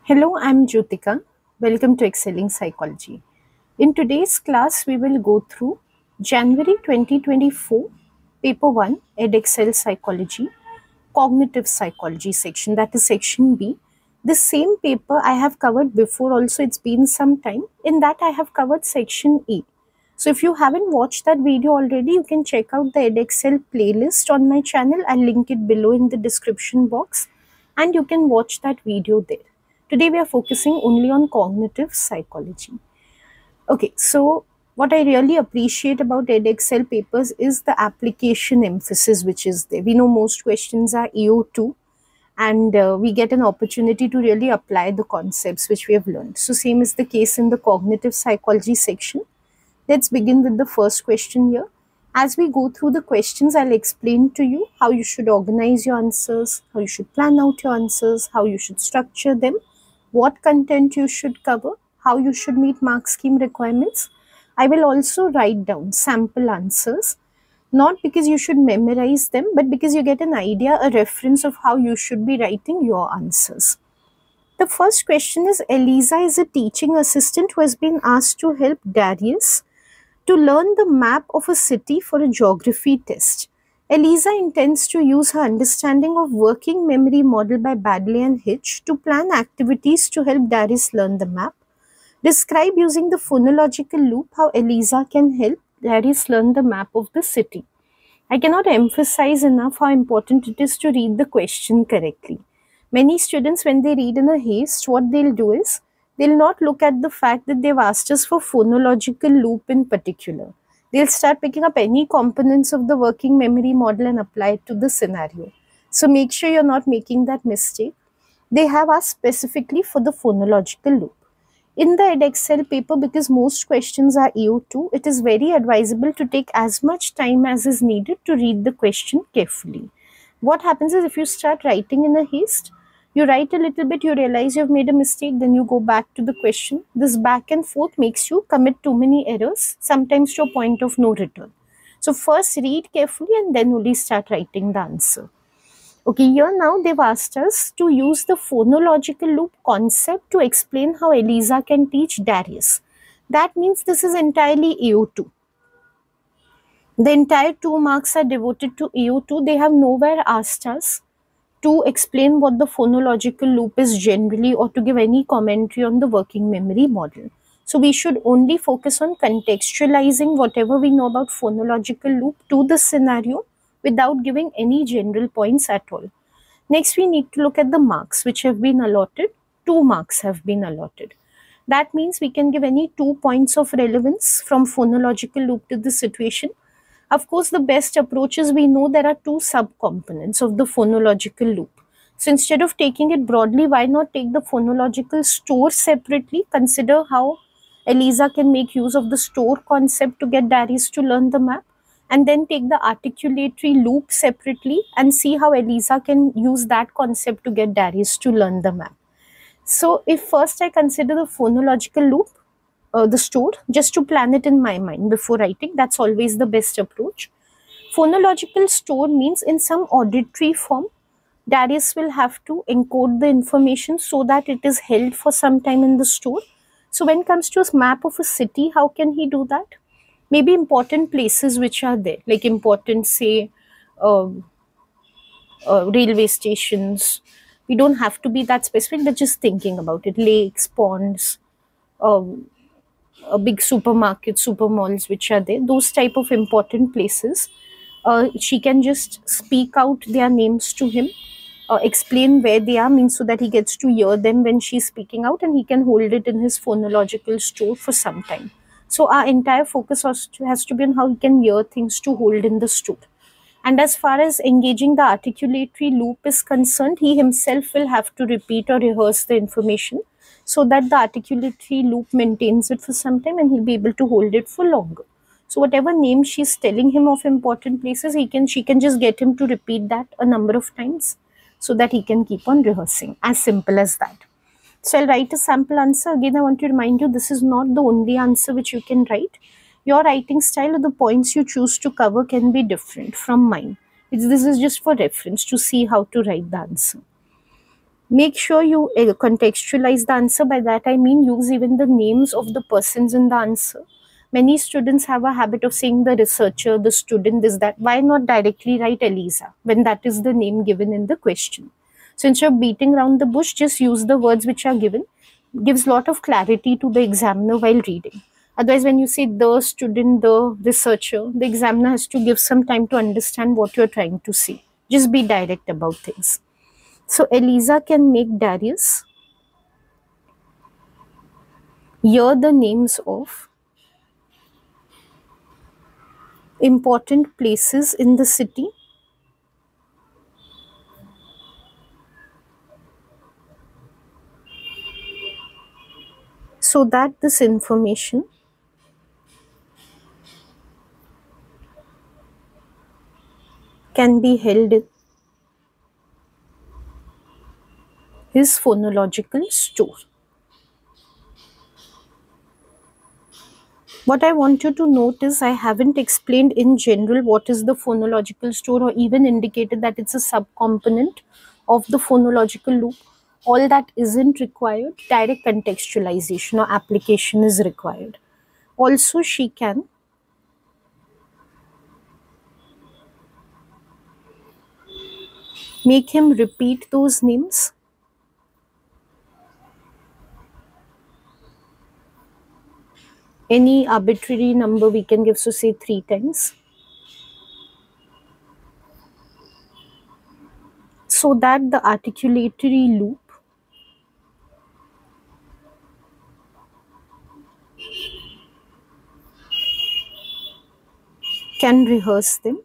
Hello, I'm Jyotika. Welcome to Excelling Psychology. In today's class, we will go through January 2024, Paper 1, Edexcel Psychology, Cognitive Psychology section, that is section B. The same paper I have covered before also, it's been some time. In that, I have covered section E. So if you haven't watched that video already, you can check out the Edexcel playlist on my channel. I'll link it below in the description box and you can watch that video there. Today we are focusing only on cognitive psychology. Okay, so what I really appreciate about Edexcel papers is the application emphasis which is there. We know most questions are EO2 and we get an opportunity to really apply the concepts which we have learned. So same is the case in the cognitive psychology section. Let's begin with the first question here. As we go through the questions, I'll explain to you how you should organize your answers, how you should plan out your answers, how you should structure them, what content you should cover, how you should meet mark scheme requirements. I will also write down sample answers, not because you should memorize them, but because you get an idea, a reference of how you should be writing your answers. The first question is, Eliza is a teaching assistant who has been asked to help Darius to learn the map of a city for a geography test. Eliza intends to use her understanding of working memory model by Badley and Hitch to plan activities to help Darius learn the map. Describe using the phonological loop how Eliza can help Darius learn the map of the city. I cannot emphasize enough how important it is to read the question correctly. Many students, when they read in a haste, what they'll do is, they'll not look at the fact that they've asked us for phonological loop in particular. They'll start picking up any components of the working memory model and apply it to the scenario. So make sure you're not making that mistake. They have asked specifically for the phonological loop. In the Edexcel paper, because most questions are EO2, it is very advisable to take as much time as is needed to read the question carefully. What happens is, if you start writing in a haste, you write a little bit, you realize you've made a mistake, then you go back to the question. This back and forth makes you commit too many errors, sometimes to a point of no return. So first read carefully and then only start writing the answer. Okay, here now they've asked us to use the phonological loop concept to explain how Eliza can teach Darius. That means this is entirely EO2. The entire 2 marks are devoted to EO2. They have nowhere asked us to explain what the phonological loop is generally or to give any commentary on the working memory model. So we should only focus on contextualizing whatever we know about phonological loop to the scenario without giving any general points at all. Next, we need to look at the marks which have been allotted. 2 marks have been allotted. That means we can give any 2 points of relevance from phonological loop to the situation. Of course, the best approach is, we know there are 2 subcomponents of the phonological loop. So instead of taking it broadly, why not take the phonological store separately? Consider how Eliza can make use of the store concept to get Darius to learn the map, and then take the articulatory loop separately and see how Eliza can use that concept to get Darius to learn the map. So if first I consider the phonological loop, the store, just to plan it in my mind before writing, that's always the best approach. Phonological store means in some auditory form, Darius will have to encode the information so that it is held for some time in the store. So when it comes to a map of a city, how can he do that? Maybe important places which are there, like important, say, railway stations. We don't have to be that specific, but just thinking about it, lakes, ponds, big supermarkets, super malls which are there, those type of important places. She can just speak out their names to him, explain where they are, means so that he gets to hear them when she's speaking out, and he can hold it in his phonological store for some time. So our entire focus has to be on how he can hear things to hold in the store. And as far as engaging the articulatory loop is concerned, he himself will have to repeat or rehearse the information so that the articulatory loop maintains it for some time and he'll be able to hold it for longer. So whatever name she's telling him of important places, she can just get him to repeat that a number of times so that he can keep on rehearsing. As simple as that. So I'll write a sample answer. Again, I want to remind you, this is not the only answer which you can write. Your writing style or the points you choose to cover can be different from mine. This is just for reference to see how to write the answer. Make sure you contextualize the answer. By that I mean use even the names of the persons in the answer. Many students have a habit of saying the researcher, the student, this, that. Why not directly write Eliza when that is the name given in the question? So instead of beating around the bush, just use the words which are given. Gives lot of clarity to the examiner while reading. Otherwise, when you say the student, the researcher, the examiner has to give some time to understand what you're trying to say. Just be direct about things. So Eliza can make Darius hear the names of important places in the city so that this information can be held in his phonological store. What I want you to note is I haven't explained in general what is the phonological store or even indicated that it's a subcomponent of the phonological loop. All that isn't required. Direct contextualization or application is required. Also, she can make him repeat those names any arbitrary number we can give, so say 3 times, so that the articulatory loop can rehearse them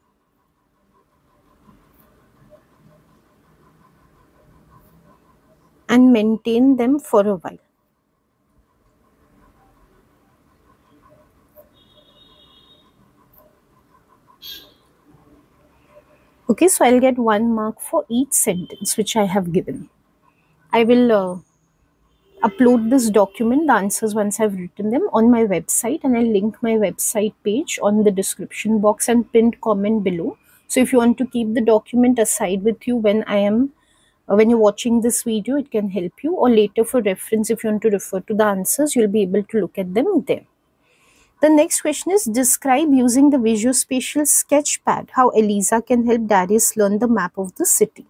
and maintain them for a while. Okay, so I'll get 1 mark for each sentence which I have given. I will upload this document, the answers, once I've written them on my website, and I'll link my website page on the description box and pinned comment below. So if you want to keep the document aside with you when you're watching this video, it can help you, or later for reference, if you want to refer to the answers, you'll be able to look at them there. The next question is, describe using the visuospatial sketchpad how Eliza can help Darius learn the map of the city.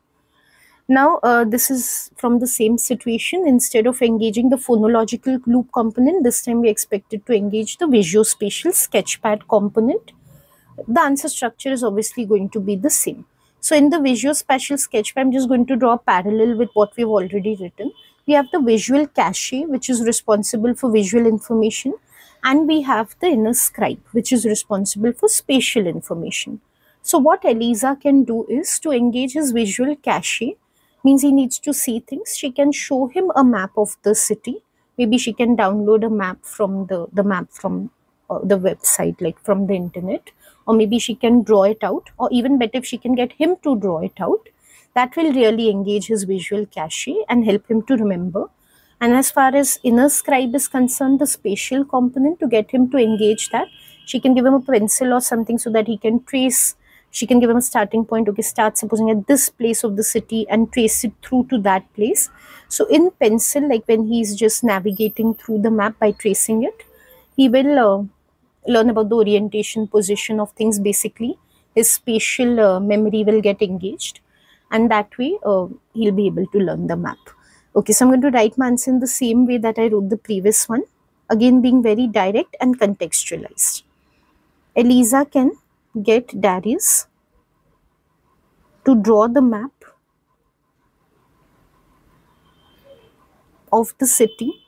Now, this is from the same situation. Instead of engaging the phonological loop component, this time we expected to engage the visuospatial sketchpad component. The answer structure is obviously going to be the same. So in the visuospatial sketchpad, I'm just going to draw a parallel with what we've already written. We have the visual cache, which is responsible for visual information, and we have the inner scribe, which is responsible for spatial information. So what Eliza can do is to engage his visual cache, means he needs to see things. She can show him a map of the city. Maybe she can download a map from the map from the website, like from the internet, or maybe she can draw it out, or even better if she can get him to draw it out. That will really engage his visual cache and help him to remember. And as far as inner scribe is concerned, the spatial component, to get him to engage that, she can give him a pencil or something so that he can trace. She can give him a starting point. Okay, start supposing at this place of the city and trace it through to that place. So in pencil, like when he's just navigating through the map by tracing it, he will learn about the orientation, position of things. Basically, his spatial memory will get engaged, and that way he'll be able to learn the map. Okay, so I'm going to write my answer in the same way that I wrote the previous one, again being very direct and contextualized. Eliza can get Darius to draw the map of the city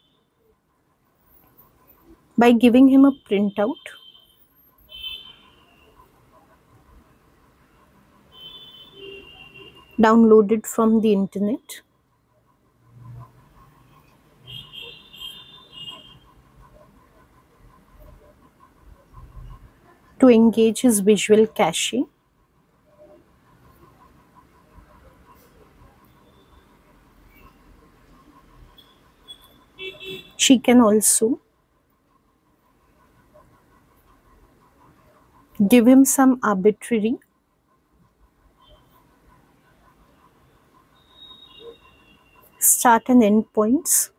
by giving him a printout downloaded from the internet to engage his visual cache. She can also give him some arbitrary start and end points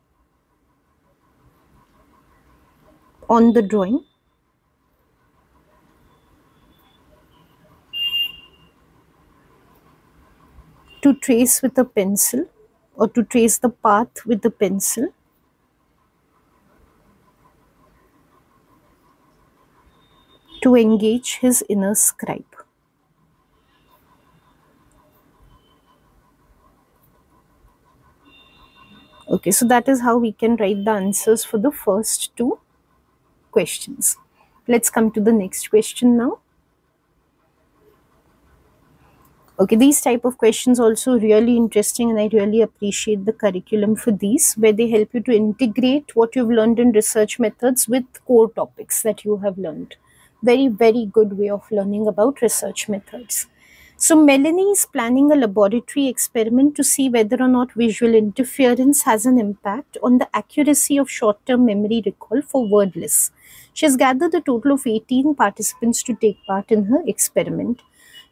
on the drawing. To trace with a pencil, or to trace the path with the pencil. To engage his inner scribe. Okay, so that is how we can write the answers for the first two questions. Let's come to the next question now. Okay, these type of questions also really interesting, and I really appreciate the curriculum for these, where they help you to integrate what you've learned in research methods with core topics that you have learned. Very, very good way of learning about research methods. So Melanie is planning a laboratory experiment to see whether or not visual interference has an impact on the accuracy of short-term memory recall for word lists. She has gathered a total of 18 participants to take part in her experiment.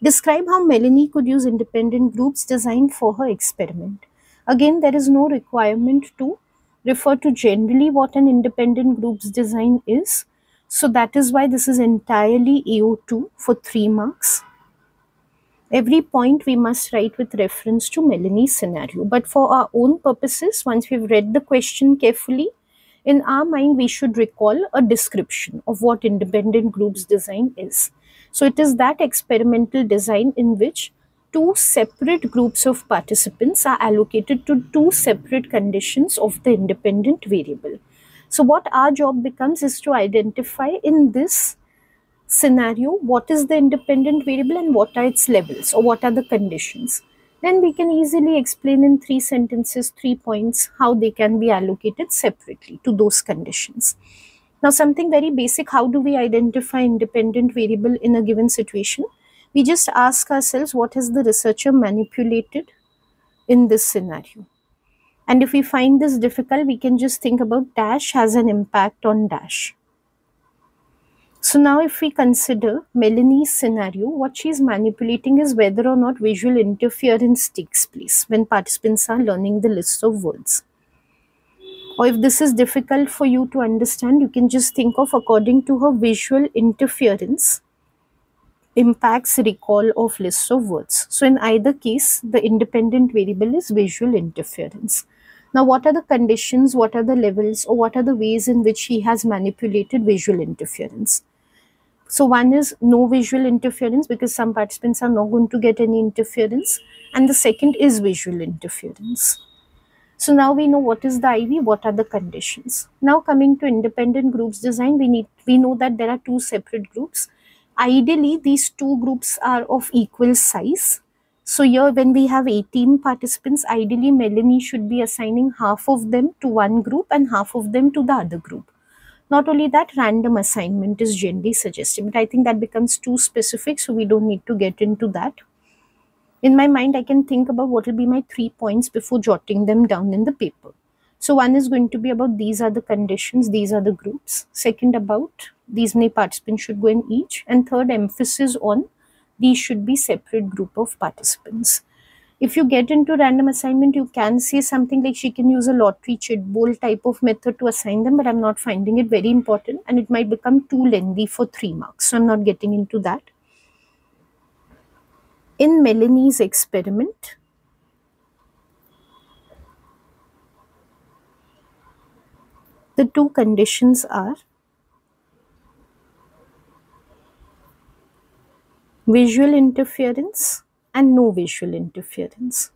Describe how Melanie could use independent groups designed for her experiment. Again, there is no requirement to refer to generally what an independent groups design is. So that is why this is entirely AO2 for 3 marks. Every point we must write with reference to Melanie's scenario. But for our own purposes, once we've read the question carefully, in our mind, we should recall a description of what independent groups design is. So it is that experimental design in which two separate groups of participants are allocated to two separate conditions of the independent variable. So what our job becomes is to identify in this scenario what is the independent variable and what are its levels, or what are the conditions. Then we can easily explain in 3 sentences, 3 points, how they can be allocated separately to those conditions. Now something very basic, how do we identify independent variable in a given situation? We just ask ourselves, what has the researcher manipulated in this scenario? And if we find this difficult, we can just think about dash has an impact on dash. So now if we consider Melanie's scenario, what she is manipulating is whether or not visual interference takes place when participants are learning the list of words. Or if this is difficult for you to understand, you can just think of according to her visual interference impacts recall of lists of words. So in either case, the independent variable is visual interference. Now what are the conditions, what are the levels, or what are the ways in which he has manipulated visual interference? So one is no visual interference, because some participants are not going to get any interference. And the second is visual interference. So now we know what is the IV, what are the conditions. Now coming to independent groups design, we know that there are two separate groups. Ideally, these two groups are of equal size. So here when we have 18 participants, ideally Melanie should be assigning half of them to one group and half of them to the other group. Not only that, random assignment is generally suggested, but I think that becomes too specific, so we don't need to get into that. In my mind, I can think about what will be my 3 points before jotting them down in the paper. So one is going to be about these are the conditions, these are the groups. Second, about these many participants should go in each. And third, emphasis on these should be separate group of participants. If you get into random assignment, you can say something like she can use a lottery chit bowl type of method to assign them, but I'm not finding it very important, and it might become too lengthy for 3 marks. So I'm not getting into that. In Melanie's experiment, the two conditions are visual interference and no visual interference.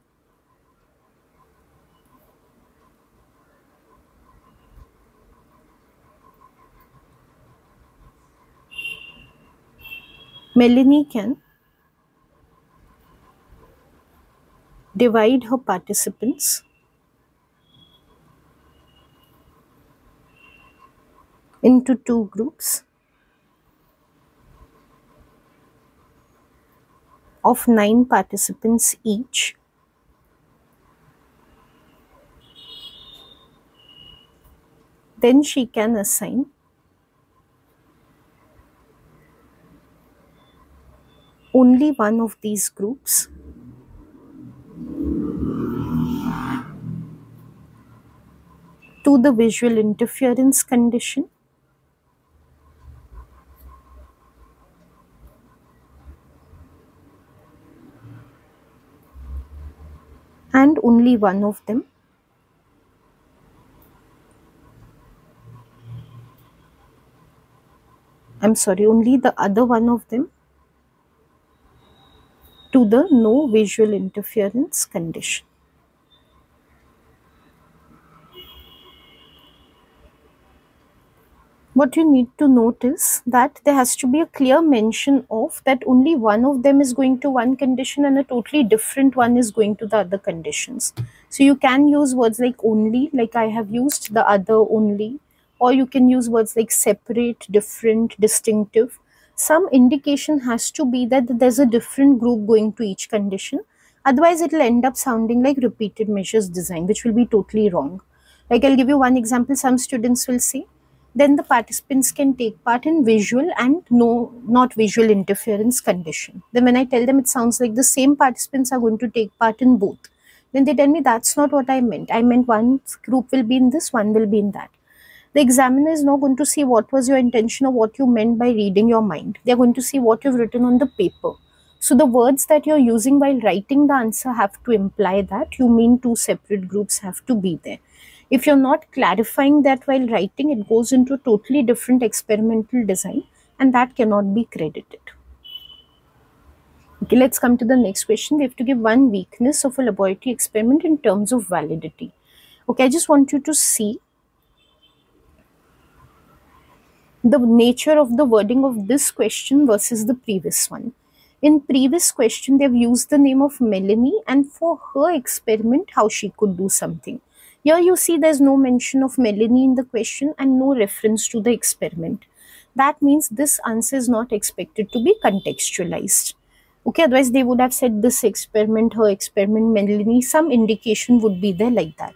Melanie can divide her participants into two groups of 9 participants each. Then she can assign only one of these groups to the visual interference condition, and only one of them only the other one of them to the no visual interference condition. What you need to note is that there has to be a clear mention of that only one of them is going to one condition and a totally different one is going to the other conditions. So you can use words like only, like I have used, the other, only, or you can use words like separate, different, distinctive. Some indication has to be that there's a different group going to each condition. Otherwise, it will end up sounding like repeated measures design, which will be totally wrong. Like I'll give you one example. Some students will say, then the participants can take part in visual and not visual interference condition. Then when I tell them, it sounds like the same participants are going to take part in both. Then they tell me that's not what I meant. I meant one group will be in this, one will be in that. The examiner is not going to see what was your intention or what you meant by reading your mind. They are going to see what you've written on the paper. So the words that you're using while writing the answer have to imply that you mean two separate groups have to be there. If you're not clarifying that while writing, it goes into a totally different experimental design, and that cannot be credited. Okay, let's come to the next question. We have to give one weakness of a laboratory experiment in terms of validity. Okay, I just want you to see the nature of the wording of this question versus the previous one. In previous question, they've used the name of Melanie and for her experiment, how she could do something. Here you see there's no mention of Melanie in the question and no reference to the experiment. That means this answer is not expected to be contextualized. Okay, otherwise they would have said this experiment, her experiment, Melanie, some indication would be there like that.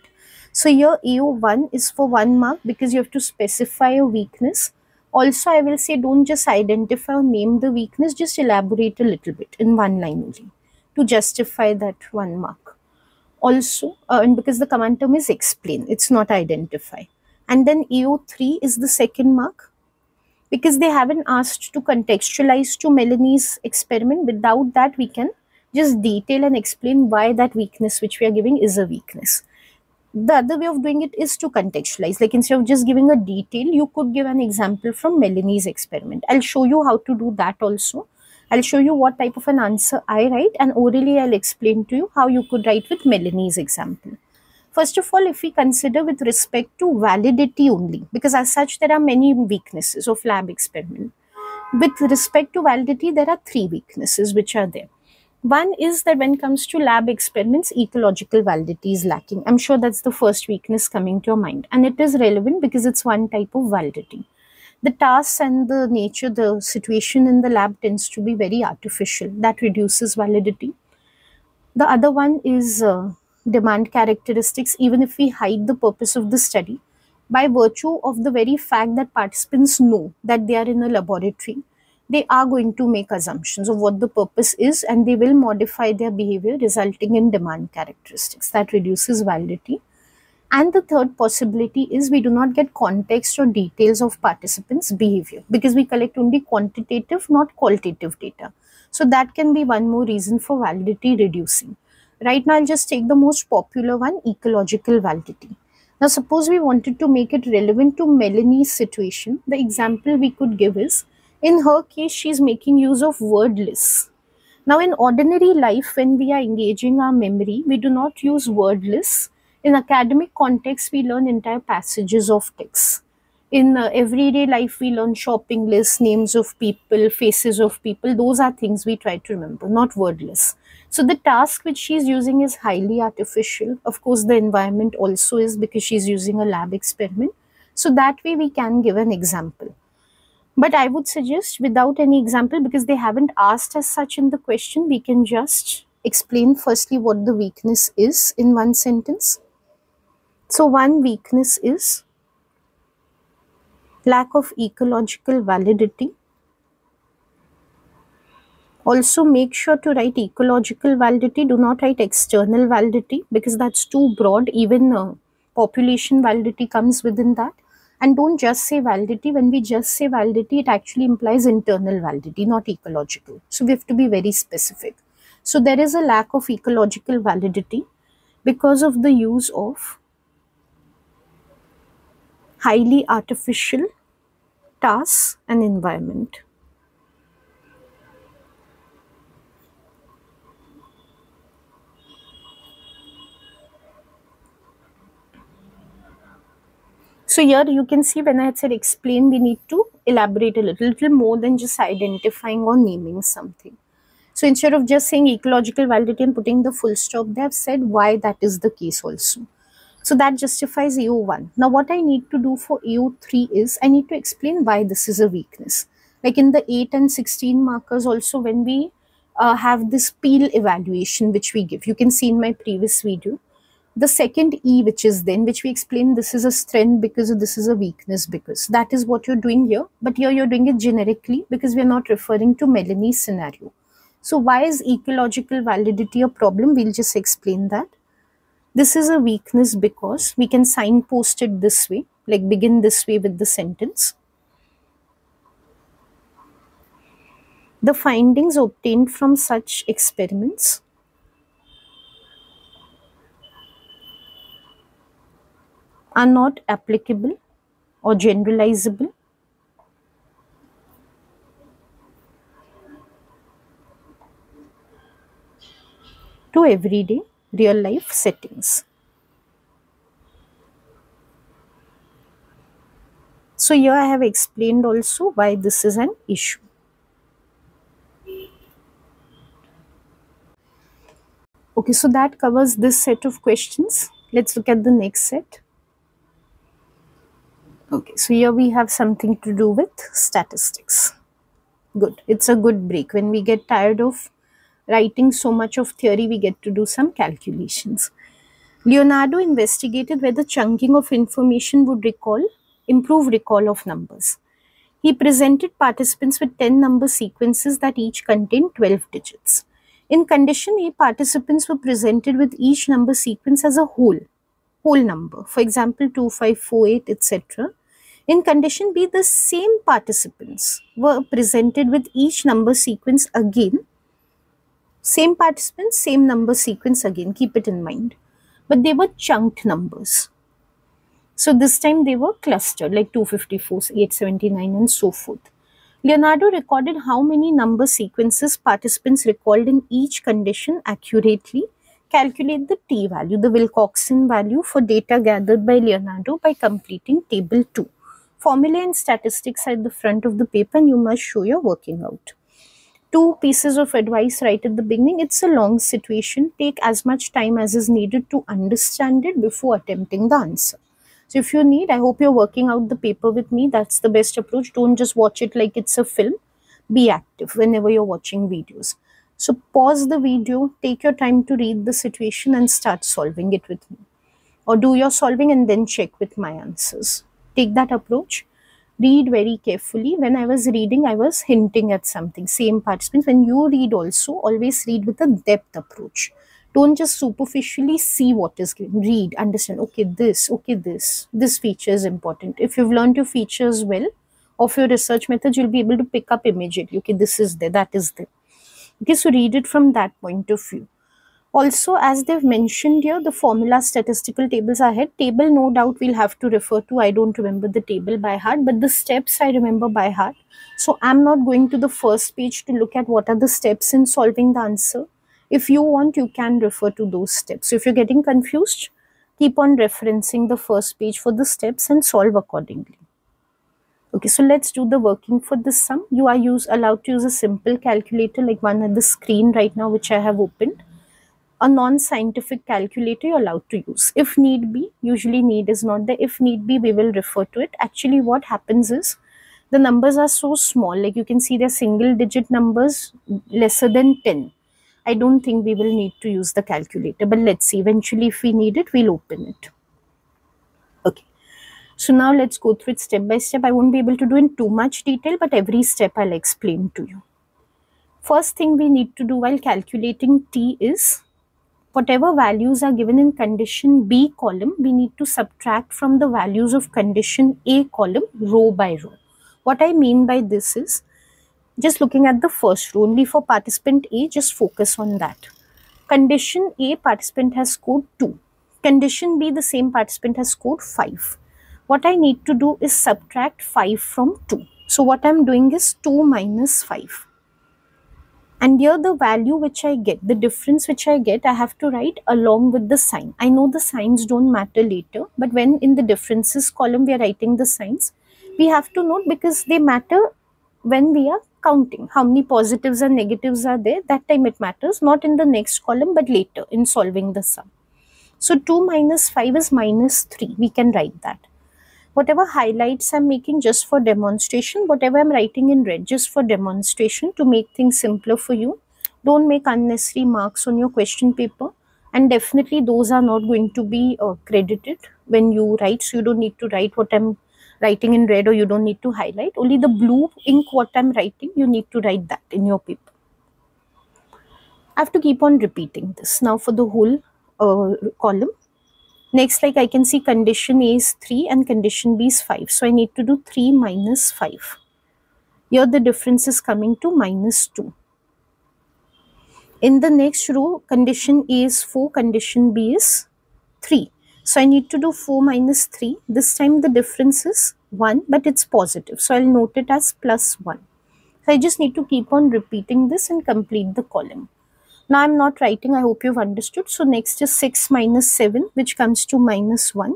So here AO1 is for 1 mark because you have to specify a weakness. Also, I will say don't just identify or name the weakness, just elaborate a little bit in one line only to justify that 1 mark. Also, and because the command term is explain, it's not identify. And then AO3 is the 2nd mark because they haven't asked to contextualize to Melanie's experiment. Without that, we can just detail and explain why that weakness which we are giving is a weakness. The other way of doing it is to contextualize. Like instead of just giving a detail, you could give an example from Melanie's experiment. I'll show you how to do that also. I'll show you what type of an answer I write, and orally I'll explain to you how you could write with Melanie's example. First of all, if we consider with respect to validity only, because as such there are many weaknesses of lab experiment. With respect to validity, there are 3 weaknesses which are there. One is that when it comes to lab experiments, ecological validity is lacking. I'm sure that's the first weakness coming to your mind. And it is relevant because it's one type of validity. The tasks and the nature, the situation in the lab tends to be very artificial. That reduces validity. The other one is demand characteristics. Even if we hide the purpose of the study, by virtue of the very fact that participants know that they are in a laboratory, they are going to make assumptions of what the purpose is and they will modify their behavior, resulting in demand characteristics. That reduces validity. And the third possibility is we do not get context or details of participants' behavior because we collect only quantitative, not qualitative data. So that can be one more reason for validity reducing. Right now, I'll just take the most popular one, ecological validity. Now, suppose we wanted to make it relevant to Melanie's situation. The example we could give is, in her case, she's making use of word lists. Now, in ordinary life, when we are engaging our memory, we do not use word lists. In academic context, we learn entire passages of text. In everyday life, we learn shopping lists, names of people, faces of people. Those are things we try to remember, not word lists. So the task which she's using is highly artificial. Of course, the environment also is because she's using a lab experiment. So that way we can give an example. But I would suggest without any example, because they haven't asked as such in the question, we can just explain firstly what the weakness is in one sentence. So one weakness is lack of ecological validity. Also make sure to write ecological validity. Do not write external validity because that's too broad. Even population validity comes within that. And don't just say validity. When we just say validity, it actually implies internal validity, not ecological. So we have to be very specific. So there is a lack of ecological validity because of the use of highly artificial tasks and environment. So here you can see when I had said explain, we need to elaborate a little more than just identifying or naming something. So instead of just saying ecological validity and putting the full stop, they have said why that is the case also. So that justifies AO1. Now what I need to do for AO3 is I need to explain why this is a weakness. Like in the 8 and 16 markers also, when we have this peel evaluation which we give, you can see in my previous video, the second E which is then, which we explain this is a strength because this is a weakness because. That is what you're doing here, but here you're doing it generically because we're not referring to Melanie's scenario. So why is ecological validity a problem? We'll just explain that. This is a weakness because we can signpost it this way, like begin this way with the sentence. The findings obtained from such experiments are not applicable or generalizable to everyday real life settings. So here I have explained also why this is an issue. Okay, so that covers this set of questions. Let's look at the next set. Okay, so here we have something to do with statistics. Good, it's a good break. When we get tired of writing so much of theory, we get to do some calculations. Leonardo investigated whether chunking of information would improve recall of numbers. He presented participants with 10 number sequences that each contained 12 digits. In condition A, participants were presented with each number sequence as a whole number, for example 2548, etc. In condition B, the same participants were presented with each number sequence again. Same participants, same number sequence again, keep it in mind. But they were chunked numbers. So this time they were clustered like 254, 879 and so forth. Leonardo recorded how many number sequences participants recalled in each condition accurately. Calculate the t-value, the Wilcoxon value for data gathered by Leonardo by completing table 2. Formula and statistics are at the front of the paper and you must show your working out. 2 pieces of advice right at the beginning. It's a long situation. Take as much time as is needed to understand it before attempting the answer. So if you need, I hope you're working out the paper with me. That's the best approach. Don't just watch it like it's a film. Be active whenever you're watching videos. So pause the video, take your time to read the situation and start solving it with me. Or do your solving and then check with my answers. Take that approach. Read very carefully. When I was reading, I was hinting at something. Same participants. When you read also, always read with a depth approach. Don't just superficially see what is given. Read, understand, okay, this feature is important. If you've learned your features well of your research method, you'll be able to pick up immediately. Okay, this is there, that is there. Okay, so read it from that point of view. Also, as they've mentioned here, the formula statistical tables are ahead. Table, no doubt, we'll have to refer to. I don't remember the table by heart, but the steps I remember by heart. So I'm not going to the first page to look at what are the steps in solving the answer. If you want, you can refer to those steps. So if you're getting confused, keep on referencing the first page for the steps and solve accordingly. Okay, so let's do the working for this sum. You are allowed to use a simple calculator like one at the screen right now, which I have opened. A non-scientific calculator you're allowed to use. If need be, usually need is not there. If need be, we will refer to it. Actually, what happens is, the numbers are so small, like you can see they're single digit numbers lesser than 10. I don't think we will need to use the calculator, but let's see. Eventually, if we need it, we'll open it. Okay. So now let's go through it step by step. I won't be able to do in too much detail, but every step I'll explain to you. First thing we need to do while calculating T is whatever values are given in condition B column, we need to subtract from the values of condition A column row by row. What I mean by this is, just looking at the first row, only for participant A, just focus on that. Condition A, participant has scored 2. Condition B, the same participant has scored 5. What I need to do is subtract 5 from 2. So what I am doing is 2 minus 5. And here the value which I get, the difference which I get, I have to write along with the sign. I know the signs don't matter later, but when in the differences column we are writing the signs, we have to note because they matter when we are counting. How many positives and negatives are there, that time it matters, not in the next column but later in solving the sum. So 2 minus 5 is minus 3. We can write that. Whatever highlights I'm making just for demonstration, whatever I'm writing in red just for demonstration to make things simpler for you. Don't make unnecessary marks on your question paper, and definitely those are not going to be credited when you write. So you don't need to write what I'm writing in red, or you don't need to highlight. Only the blue ink what I'm writing, you need to write that in your paper. I have to keep on repeating this now for the whole column. Next, like I can see condition A is 3 and condition B is 5. So I need to do 3 minus 5. Here the difference is coming to minus 2. In the next row, condition A is 4, condition B is 3. So I need to do 4 minus 3. This time the difference is 1, but it's positive. So I'll note it as plus 1. So I just need to keep on repeating this and complete the column. Now I'm not writing, I hope you've understood. So next is 6 minus 7, which comes to minus 1.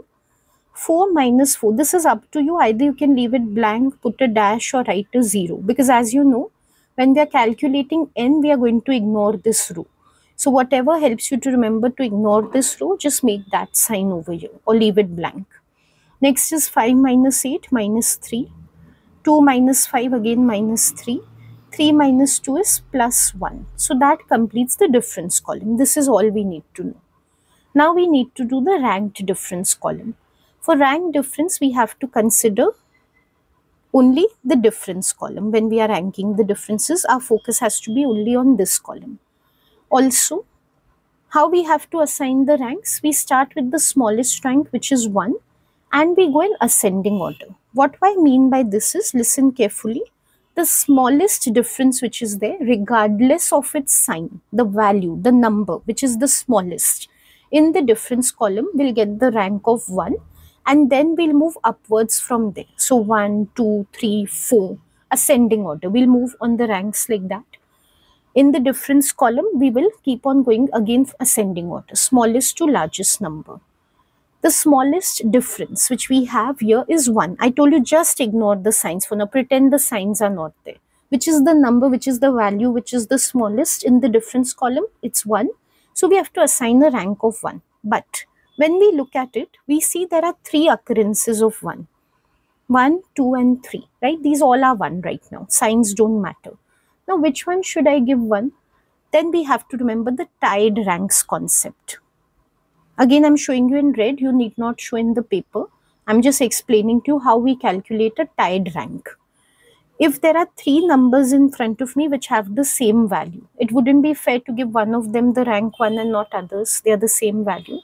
4 minus 4, this is up to you. Either you can leave it blank, put a dash, or write a 0. Because as you know, when we are calculating n, we are going to ignore this row. So whatever helps you to remember to ignore this row, just make that sign over here or leave it blank. Next is 5 minus 8, minus 3. 2 minus 5, again minus 3. 3 minus 2 is plus 1. So that completes the difference column. This is all we need to know. Now we need to do the ranked difference column. For ranked difference, we have to consider only the difference column. When we are ranking the differences, our focus has to be only on this column. Also, how we have to assign the ranks? We start with the smallest rank, which is 1, and we go in ascending order. What I mean by this is, listen carefully, the smallest difference which is there, regardless of its sign, the value, the number, which is the smallest, in the difference column, we'll get the rank of 1, and then we'll move upwards from there. So 1, 2, 3, 4, ascending order. We'll move on the ranks like that. In the difference column, we will keep on going again ascending order, smallest to largest number. The smallest difference which we have here is 1. I told you just ignore the signs for now, pretend the signs are not there. Which is the number, which is the value, which is the smallest in the difference column, it's 1. So we have to assign a rank of 1. But when we look at it, we see there are 3 occurrences of 1. 1, 2 and 3, right? These all are 1 right now. Signs don't matter. Now which one should I give 1? Then we have to remember the tied ranks concept. Again, I'm showing you in red, you need not show in the paper. I'm just explaining to you how we calculate a tied rank. If there are 3 numbers in front of me which have the same value, it wouldn't be fair to give one of them the rank 1 and not others. They are the same value.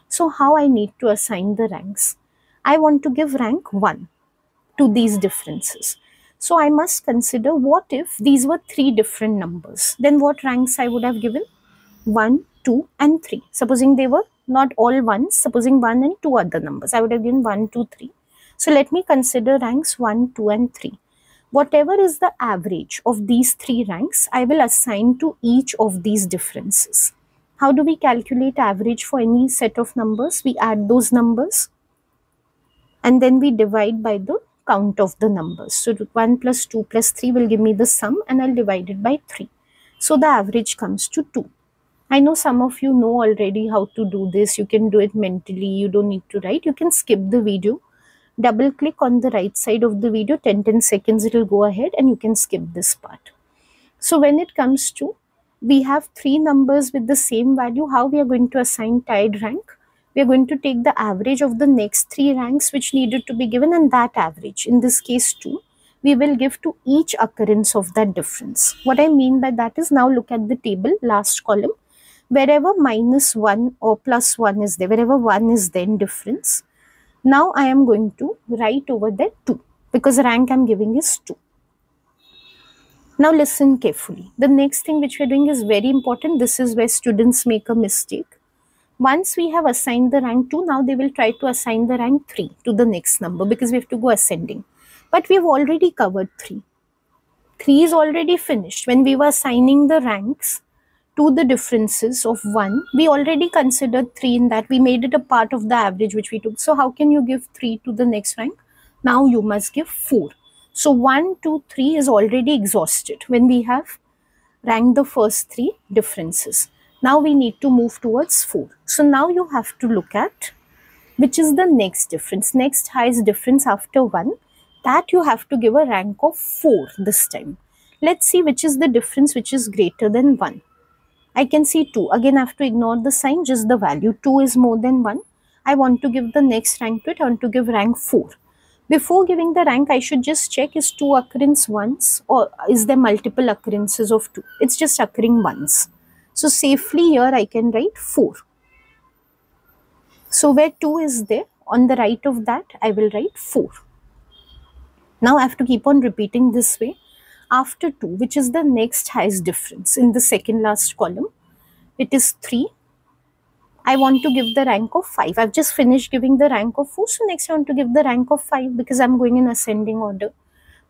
So how I need to assign the ranks? I want to give rank 1 to these differences. So I must consider, what if these were 3 different numbers? Then what ranks I would have given? 1, 2 and 3. Supposing they were not all ones, supposing 1 and 2 other numbers, I would have given 1, 2, 3. So let me consider ranks 1, 2 and 3. Whatever is the average of these 3 ranks, I will assign to each of these differences. How do we calculate average for any set of numbers? We add those numbers and then we divide by the count of the numbers. So 1 plus 2 plus 3 will give me the sum, and I'll divide it by 3. So the average comes to 2. I know some of you know already how to do this. You can do it mentally. You don't need to write. You can skip the video. Double click on the right side of the video. 10 seconds it will go ahead and you can skip this part. So when it comes to, we have 3 numbers with the same value. How we are going to assign tied rank? We are going to take the average of the next 3 ranks which needed to be given, and that average, in this case 2, we will give to each occurrence of that difference. What I mean by that is, now look at the table, last column. Wherever -1 or +1 is there, wherever 1 is there in difference, now I am going to write over there 2 because rank I'm giving is 2. Now listen carefully. The next thing which we are doing is very important. This is where students make a mistake. Once we have assigned the rank 2, now they will try to assign the rank 3 to the next number because we have to go ascending. But we have already covered 3. 3 is already finished. When we were assigning the ranks to the differences of 1, we already considered 3 in that. We made it a part of the average which we took. So how can you give 3 to the next rank? Now you must give 4. So 1, 2, 3 is already exhausted when we have ranked the first 3 differences. Now we need to move towards 4. So now you have to look at which is the next difference, next highest difference after 1, that you have to give a rank of 4 this time. Let's see which is the difference which is greater than 1. I can see 2. Again, I have to ignore the sign, just the value. 2 is more than 1. I want to give the next rank to it. I want to give rank 4. Before giving the rank, I should just check is 2 occurrence once or is there multiple occurrences of 2. It's just occurring once. So safely here I can write 4. So where 2 is there, on the right of that, I will write 4. Now I have to keep on repeating this way. After 2, which is the next highest difference in the second last column, it is 3. I want to give the rank of 5. I've just finished giving the rank of 4. So next I want to give the rank of 5 because I'm going in ascending order.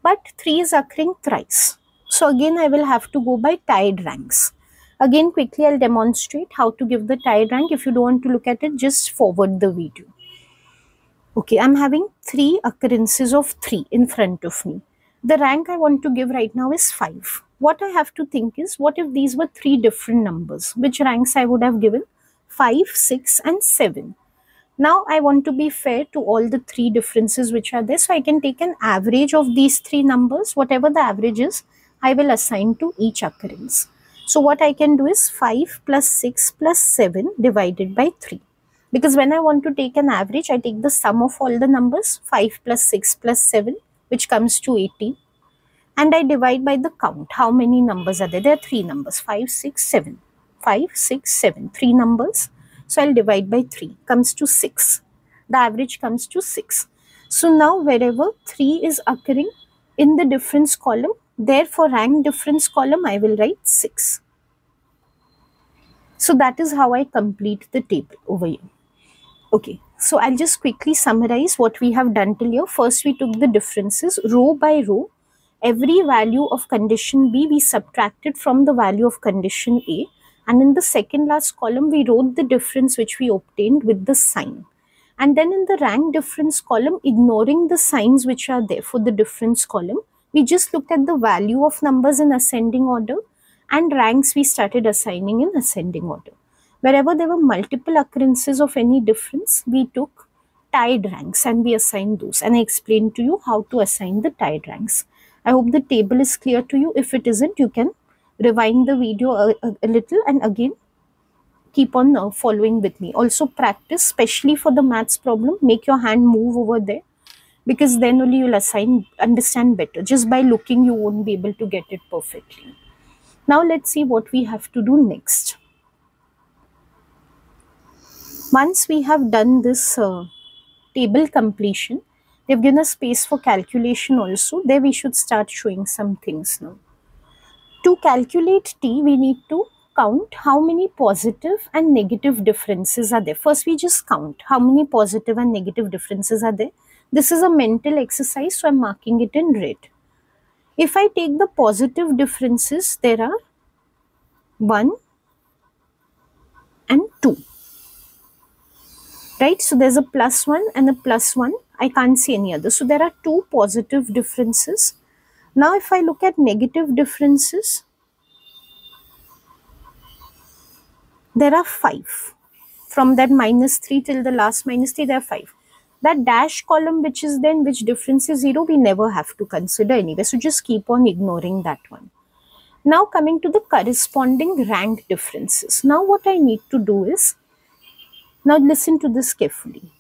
But 3 is occurring thrice. So again I will have to go by tied ranks. Again quickly I'll demonstrate how to give the tied rank. If you don't want to look at it, just forward the video. Okay, I'm having 3 occurrences of 3 in front of me. The rank I want to give right now is 5. What I have to think is, what if these were 3 different numbers? Which ranks I would have given? 5, 6 and 7. Now I want to be fair to all the 3 differences which are there. So I can take an average of these 3 numbers. Whatever the average is, I will assign to each occurrence. So what I can do is 5 plus 6 plus 7 divided by 3. Because when I want to take an average, I take the sum of all the numbers, 5 plus 6 plus 7, which comes to 18. And I divide by the count. How many numbers are there? There are 3 numbers, 5, 6, 7. 5, 6, 7, 3 numbers. So I'll divide by 3, comes to 6. The average comes to 6. So now wherever 3 is occurring in the difference column, therefore rank difference column, I will write 6. So that is how I complete the table over here. Okay, so I'll just quickly summarize what we have done till here. First, we took the differences row by row. Every value of condition B we subtracted from the value of condition A, and in the second last column we wrote the difference which we obtained with the sign. And then in the rank difference column, ignoring the signs which are there for the difference column, we just looked at the value of numbers in ascending order, and ranks we started assigning in ascending order. Wherever there were multiple occurrences of any difference, we took tied ranks and we assigned those. And I explained to you how to assign the tied ranks. I hope the table is clear to you. If it isn't, you can rewind the video a little and again keep on following with me. Also practice, especially for the maths problem, make your hand move over there because then only you'll understand better. Just by looking, you won't be able to get it perfectly. Now let's see what we have to do next. Once we have done this table completion, they've given us space for calculation also. There we should start showing some things now. To calculate T, we need to count how many positive and negative differences are there. First, we just count how many positive and negative differences are there. This is a mental exercise, so I'm marking it in red. If I take the positive differences, there are 1 and 2. Right, so there's a +1 and a +1. I can't see any other. So there are 2 positive differences. Now if I look at negative differences, there are 5. From that -3 till the last -3, there are 5. That dash column which is then which difference is 0, we never have to consider anyway. So just keep on ignoring that one. Now coming to the corresponding rank differences. Now what I need to do is, now listen to this carefully.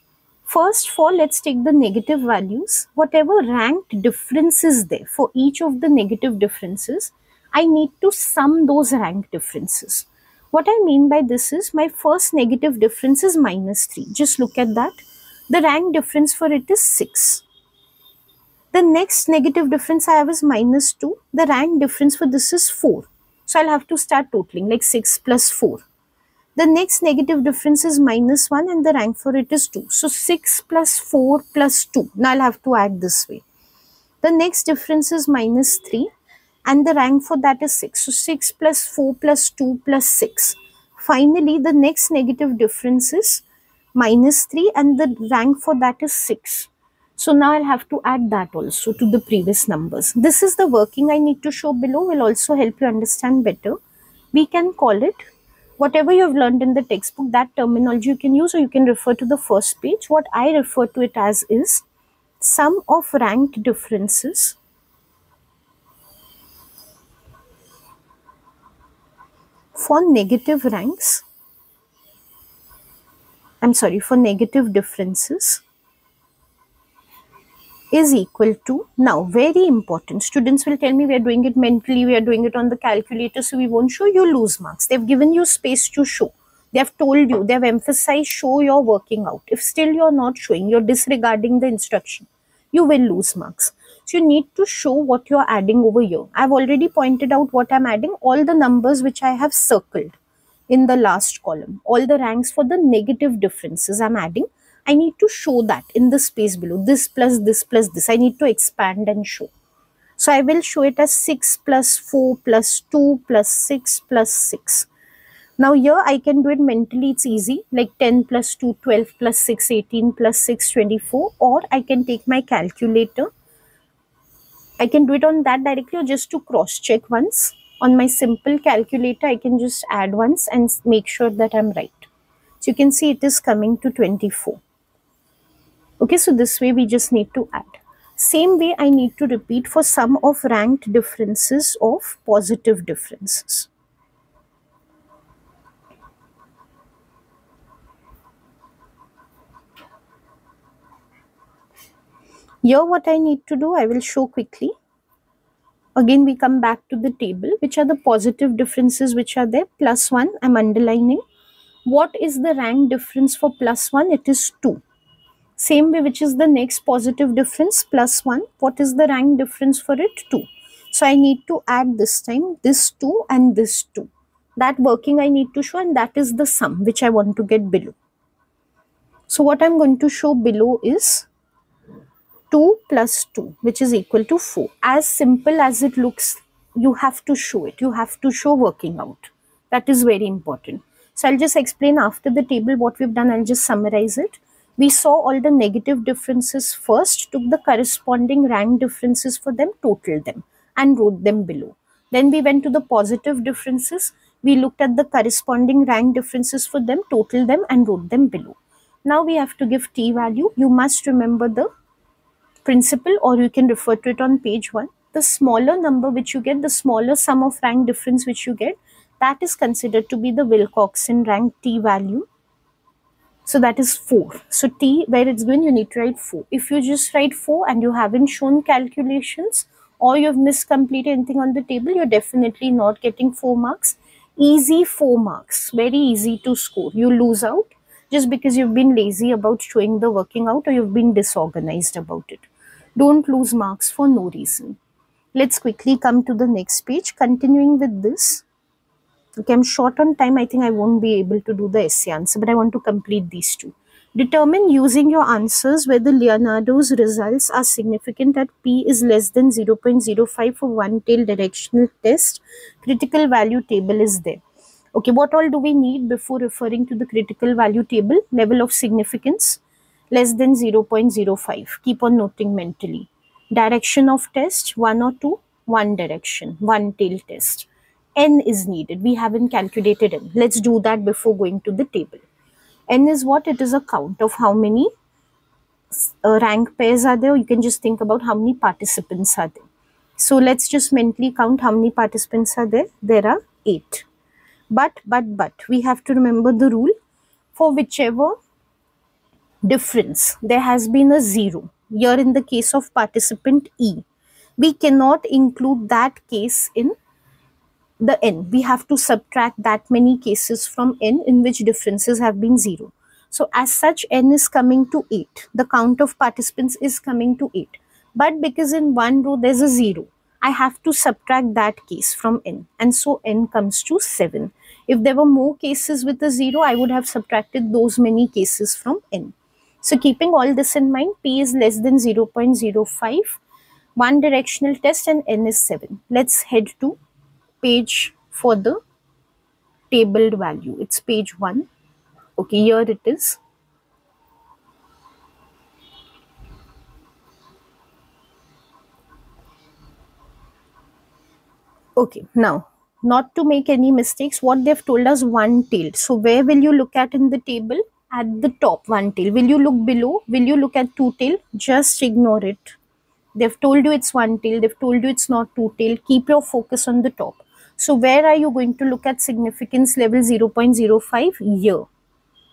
First of all, let's take the negative values. Whatever ranked difference is there for each of the negative differences, I need to sum those rank differences. What I mean by this is my first negative difference is -3. Just look at that. The rank difference for it is 6. The next negative difference I have is -2. The rank difference for this is 4. So I'll have to start totaling like 6 plus 4. The next negative difference is -1 and the rank for it is 2. So 6 plus 4 plus 2. Now I'll have to add this way. The next difference is -3 and the rank for that is 6. So 6 plus 4 plus 2 plus 6. Finally, the next negative difference is -3 and the rank for that is 6. So now I'll have to add that also to the previous numbers. This is the working I need to show below, will also help you understand better. We can call it whatever you have learned in the textbook, that terminology you can use, or you can refer to the first page. What I refer to it as is sum of ranked differences for negative ranks. For negative differences is equal to, now very important, students will tell me we are doing it mentally, we are doing it on the calculator, so we won't show, you lose marks. They've given you space to show. They have told you, they have emphasized show your working out. If still you're not showing, you're disregarding the instruction, you will lose marks. So you need to show what you're adding over here. I've already pointed out what I'm adding, all the numbers which I have circled in the last column, all the ranks for the negative differences I'm adding. I need to show that in the space below, this plus this plus this. I need to expand and show. So I will show it as 6 plus 4 plus 2 plus 6 plus 6. Now here I can do it mentally, it's easy, like 10 plus 2, 12 plus 6, 18 plus 6, 24. Or I can take my calculator. I can do it on that directly, or just to cross check once. On my simple calculator, I can just add once and make sure that I'm right. So you can see it is coming to 24. Okay, so this way we just need to add. Same way I need to repeat for sum of ranked differences of positive differences. Here what I need to do, I will show quickly. Again we come back to the table, which are the positive differences which are there. +1, I'm underlining. What is the rank difference for +1? It is 2. Same way, which is the next positive difference, +1. What is the rank difference for it? 2. So I need to add this time this 2 and this 2. That working I need to show, and that is the sum which I want to get below. So what I'm going to show below is 2 plus 2, which is equal to 4. As simple as it looks, you have to show it. You have to show working out. That is very important. So I'll just explain after the table what we've done. I'll just summarize it. We saw all the negative differences first, took the corresponding rank differences for them, totaled them, and wrote them below. Then we went to the positive differences. We looked at the corresponding rank differences for them, totaled them, and wrote them below. Now we have to give t value. You must remember the principle, or you can refer to it on page 1. The smaller number which you get, the smaller sum of rank difference which you get, that is considered to be the Wilcoxon rank t value. So that is 4. So t, where it's given, you need to write 4. If you just write 4 and you haven't shown calculations, or you have miscompleted anything on the table, you're definitely not getting 4 marks. Easy 4 marks, very easy to score. You lose out just because you've been lazy about showing the working out, or you've been disorganized about it. Don't lose marks for no reason. Let's quickly come to the next page. Continuing with this. Okay, I'm short on time. I think I won't be able to do the essay answer, but I want to complete these two. Determine using your answers whether Leonardo's results are significant at p is less than 0.05 for one-tail directional test. Critical value table is there. Okay, what all do we need before referring to the critical value table? Level of significance, less than 0.05. Keep on noting mentally. Direction of test, 1 or 2, one direction, one tail test. N is needed. We haven't calculated N. Let's do that before going to the table. N is what? It is a count of how many rank pairs are there. You can just think about how many participants are there. So let's just mentally count how many participants are there. There are 8. But, we have to remember the rule. For whichever difference, there has been a 0. Here in the case of participant E, we cannot include that case in the n. We have to subtract that many cases from n in which differences have been 0. So as such, n is coming to 8. The count of participants is coming to 8. But because in one row there's a 0, I have to subtract that case from n. And so n comes to 7. If there were more cases with a 0, I would have subtracted those many cases from n. So keeping all this in mind, p is less than 0.05, one directional test, and n is 7. Let's head to page for the tabled value. It's page 1. Okay, here it is. Okay, now, not to make any mistakes, what they've told us one-tailed. So where will you look at in the table? At the top, one-tailed. Will you look below? Will you look at two-tailed? Just ignore it. They've told you it's one-tailed. They've told you it's not two-tailed. Keep your focus on the top. So where are you going to look at significance level 0.05? Here,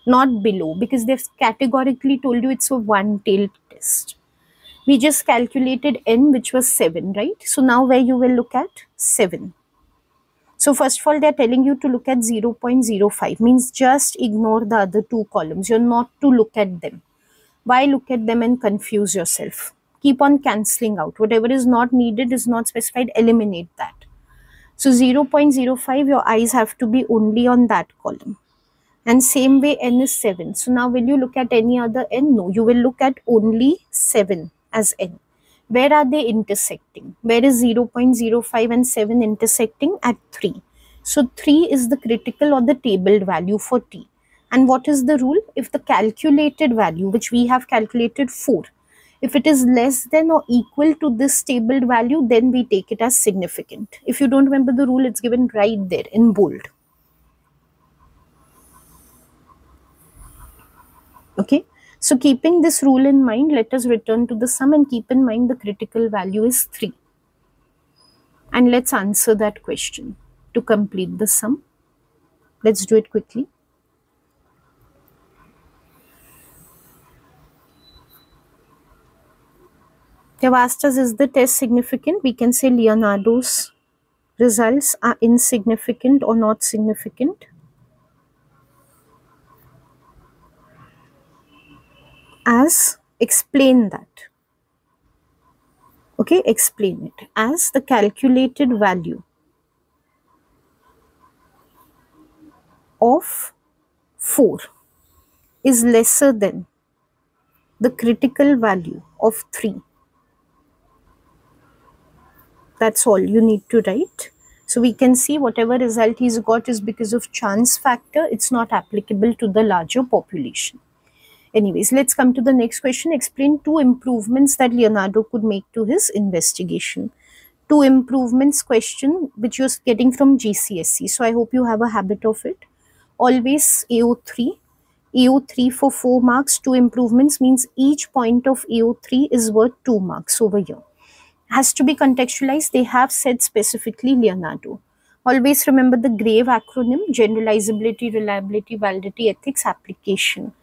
not below, because they've categorically told you it's a one-tailed test. We just calculated n, which was 7, right? So now where you will look at 7. So first of all, they're telling you to look at 0.05, means just ignore the other two columns. You're not to look at them. Why look at them and confuse yourself? Keep on cancelling out. Whatever is not needed, is not specified, eliminate that. So 0.05, your eyes have to be only on that column. And same way, n is 7. So now will you look at any other n? No, you will look at only 7 as n. Where are they intersecting? Where is 0.05 and 7 intersecting? At 3. So 3 is the critical or the tabled value for t. And what is the rule? If the calculated value, which we have calculated 4, if it is less than or equal to this tabled value, then we take it as significant. If you don't remember the rule, it's given right there in bold. Okay, so keeping this rule in mind, let us return to the sum and keep in mind the critical value is 3. And let's answer that question to complete the sum. Let's do it quickly. They've asked us, is the test significant? We can say Leonardo's results are insignificant or not significant. As, explain that. Okay, explain it. As the calculated value of 4 is lesser than the critical value of 3. That's all you need to write. So we can see whatever result he's got is because of chance factor. It's not applicable to the larger population. Anyways, let's come to the next question. Explain 2 improvements that Leonardo could make to his investigation. 2 improvements question which you're getting from GCSE. So I hope you have a habit of it. Always AO3. AO3 for 4 marks. 2 improvements means each point of AO3 is worth 2 marks over here. Has to be contextualized. They have said specifically Leonardo. Always remember the GRAVE acronym: generalizability, reliability, validity, ethics, application.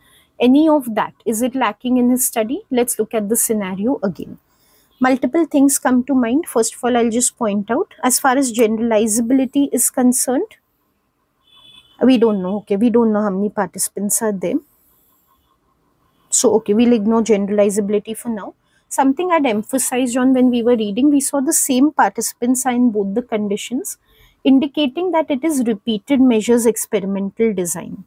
Any of that, is it lacking in his study? Let's look at the scenario again. Multiple things come to mind. First of all, I'll just point out, as far as generalizability is concerned, we don't know. Okay, we don't know how many participants are there. So, okay, we'll ignore generalizability for now. Something I'd emphasized on when we were reading, we saw the same participants are in both the conditions, indicating that it is repeated measures experimental design.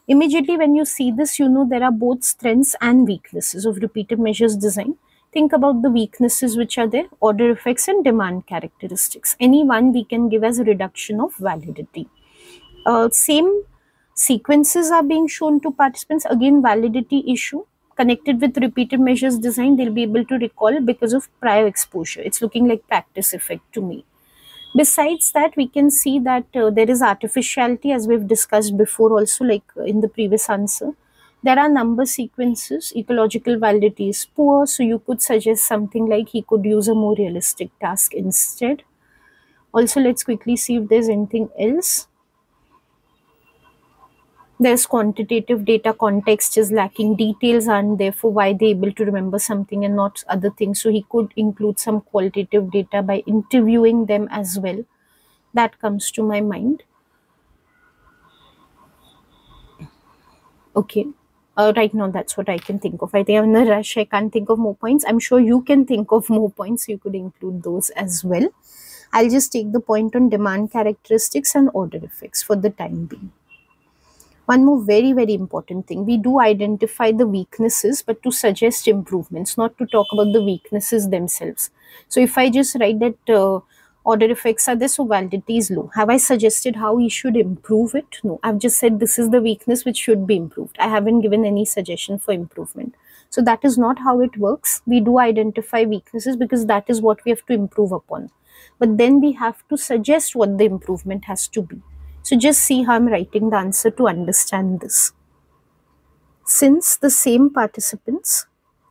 Immediately when you see this, you know there are both strengths and weaknesses of repeated measures design. Think about the weaknesses which are there: order effects and demand characteristics. Any one we can give as a reduction of validity. Same sequences are being shown to participants. Again, validity issue. Connected with repeated measures design, they'll be able to recall because of prior exposure. It's looking like practice effect to me. Besides that, we can see that there is artificiality, as we've discussed before also, like in the previous answer. There are number sequences. Ecological validity is poor, so you could suggest something like he could use a more realistic task instead. Also, let's quickly see if there's anything else. There's quantitative data, context is lacking, details aren't there for why they're able to remember something and not other things. So he could include some qualitative data by interviewing them as well. that comes to my mind. Okay. Right now, that's what I can think of. I think I'm in a rush. I can't think of more points. I'm sure you can think of more points. You could include those as well. I'll just take the point on demand characteristics and order effects for the time being. One more very, very important thing. We do identify the weaknesses, but to suggest improvements, not to talk about the weaknesses themselves. So if I just write that order effects are there, so validity is low. Have I suggested how we should improve it? No. I've just said this is the weakness which should be improved. I haven't given any suggestion for improvement. So that is not how it works. We do identify weaknesses because that is what we have to improve upon. But then we have to suggest what the improvement has to be. So just see how I'm writing the answer to understand this. Since the same participants,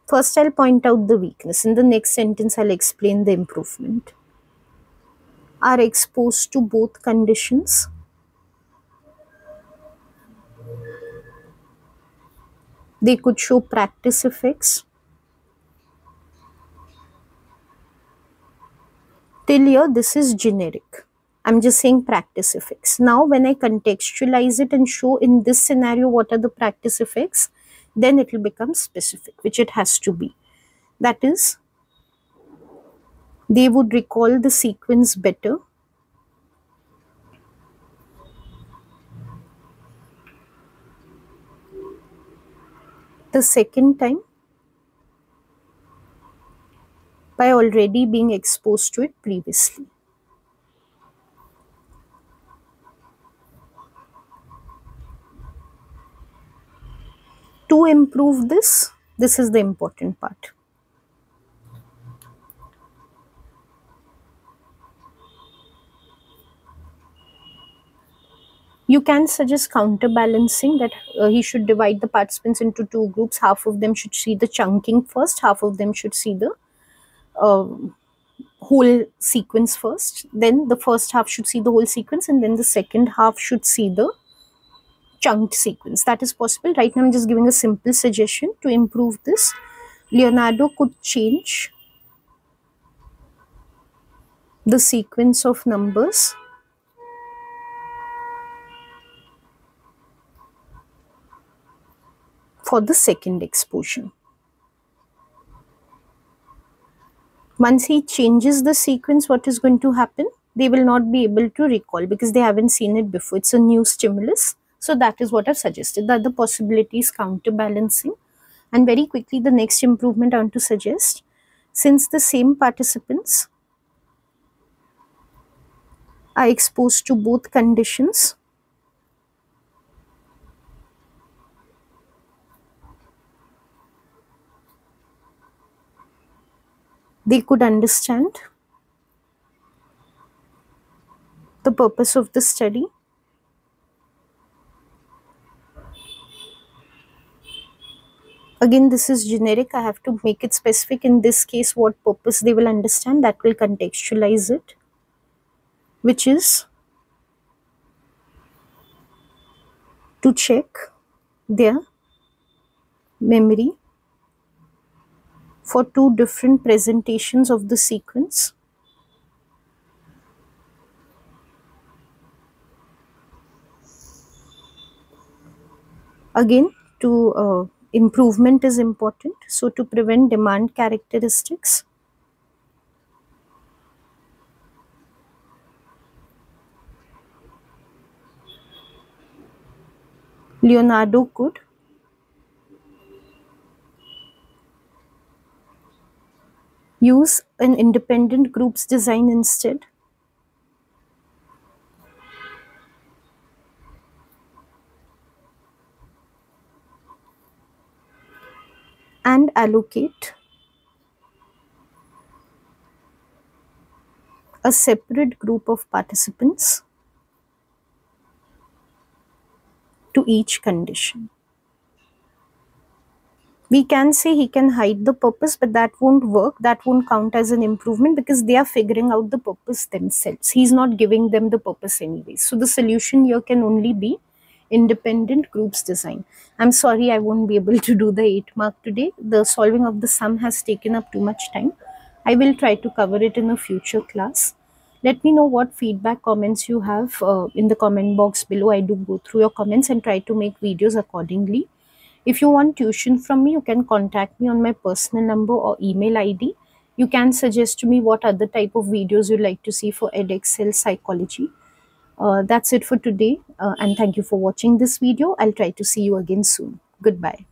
first I'll point out the weakness. In the next sentence, I'll explain the improvement. Are exposed to both conditions. They could show practice effects. Till here, this is generic. I'm just saying practice effects. Now, when I contextualize it and show in this scenario what are the practice effects, then it will become specific, which it has to be. That is, they would recall the sequence better. The second time by already being exposed to it previously. To improve this is the important part. You can suggest counterbalancing, that he should divide the participants into two groups. Half of them should see the chunking first, half of them should see the whole sequence first. Then the first half should see the whole sequence, and then the second half should see the chunked sequence. That is possible. Right now I'm just giving a simple suggestion to improve this. Leonardo could change the sequence of numbers for the second exposure. Once he changes the sequence, what is going to happen? They will not be able to recall because they haven't seen it before. It's a new stimulus. So that is what I've suggested. The other possibility is counterbalancing. And very quickly, the next improvement I want to suggest, since the same participants are exposed to both conditions, they could understand the purpose of the study. Again, this is generic. I have to make it specific. In this case, what purpose they will understand, that will contextualize it, which is to check their memory for two different presentations of the sequence. Again, to improvement is important. So to prevent demand characteristics, Leonardo could use an independent groups design instead. And allocate a separate group of participants to each condition. We can say he can hide the purpose, but that won't work. That won't count as an improvement because they are figuring out the purpose themselves. He's not giving them the purpose anyway. So the solution here can only be independent groups design. I'm sorry, I won't be able to do the 8 mark today. The solving of the sum has taken up too much time. I will try to cover it in a future class. Let me know what feedback, comments you have in the comment box below. I do go through your comments and try to make videos accordingly. If you want tuition from me, you can contact me on my personal number or email ID. You can suggest to me what other type of videos you'd like to see for Edexcel psychology. That's it for today, and thank you for watching this video. I'll try to see you again soon. Goodbye.